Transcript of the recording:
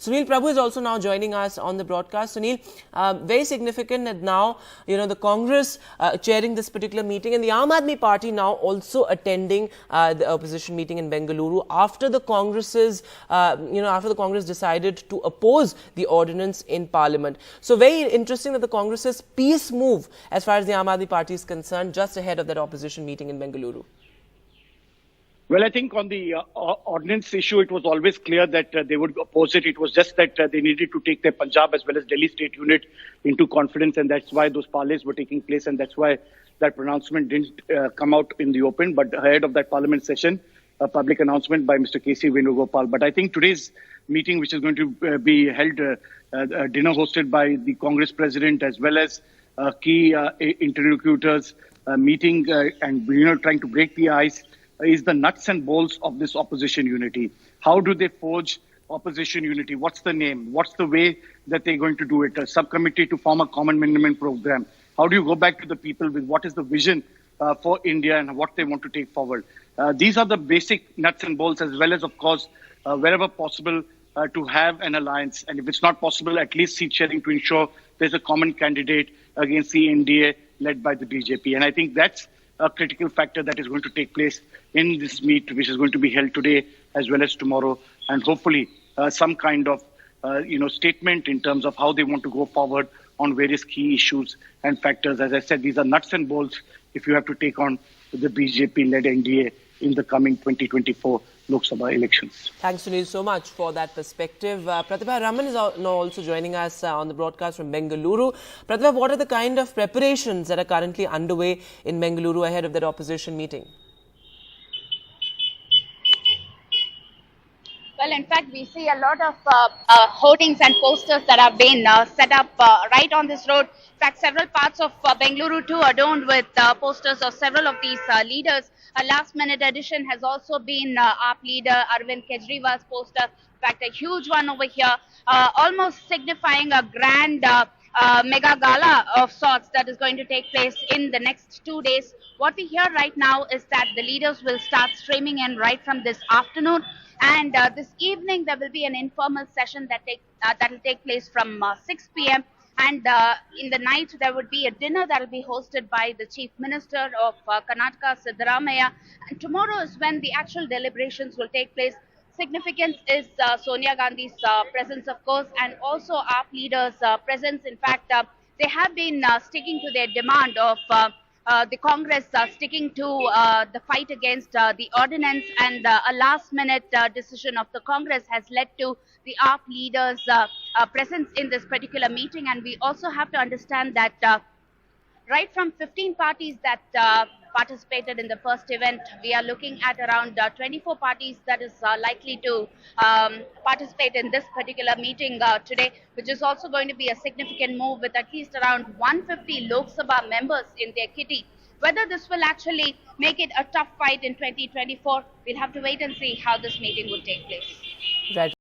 Sunil Prabhu is also now joining us on the broadcast. Sunil, very significant that now, the Congress chairing this particular meeting and the Aam Aadmi Party now also attending the opposition meeting in Bengaluru after the Congress's, after the Congress decided to oppose the ordinance in Parliament. So very interesting that the Congress's peace move as far as the Aam Aadmi Party is concerned just ahead of that opposition meeting in Bengaluru. Well, I think on the ordinance issue, it was always clear that they would oppose it. It was just that they needed to take their Punjab as well as Delhi state unit into confidence, and that's why those parleys were taking place, and that's why that pronouncement didn't come out in the open. But ahead of that parliament session, a public announcement by Mr. K.C. Venugopal. But I think today's meeting, which is going to be held, dinner hosted by the Congress president as well as key interlocutors, meeting and trying to break the ice, is the nuts and bolts of this opposition unity. How do they forge opposition unity? What's the name? What's the way that they're going to do it? A subcommittee to form a common minimum program. How do you go back to the people with what is the vision for India and what they want to take forward? These are the basic nuts and bolts, as well as, of course, wherever possible, to have an alliance. And if it's not possible, at least seat sharing to ensure there's a common candidate against the NDA led by the BJP. And I think that's a critical factor that is going to take place in this meet, which is going to be held today as well as tomorrow, and hopefully some kind of statement in terms of how they want to go forward on various key issues and factors. As I said, these are nuts and bolts if you have to take on the BJP-led NDA in the coming 2024 Lok Sabha elections. Thanks, Sunil, so much for that perspective. Pratibha Raman is now also joining us on the broadcast from Bengaluru. Pratibha, what are the kind of preparations that are currently underway in Bengaluru ahead of that opposition meeting? Well, in fact, we see a lot of hoardings and posters that have been set up right on this road. In fact, several parts of Bengaluru too are adorned with posters of several of these leaders. A last-minute addition has also been AAP leader Arvind Kejriwal's poster. In fact, a huge one over here, almost signifying a grand mega gala of sorts that is going to take place in the next 2 days. What we hear right now is that the leaders will start streaming in right from this afternoon. And this evening, there will be an informal session that will take place from 6 p.m. And in the night, there would be a dinner that will be hosted by the Chief Minister of Karnataka, Siddaramaiah. And tomorrow is when the actual deliberations will take place. Significance is Sonia Gandhi's presence, of course, and also AAP leaders' presence. In fact, they have been sticking to their demand of the Congress sticking to the fight against the ordinance, and a last-minute decision of the Congress has led to the AAP leaders' presence in this particular meeting. And we also have to understand that right from 15 parties that participated in the first event, we are looking at around 24 parties that is likely to participate in this particular meeting today, which is also going to be a significant move with at least around 150 Lok Sabha members in their kitty. Whether this will actually make it a tough fight in 2024, we'll have to wait and see how this meeting would take place. Right.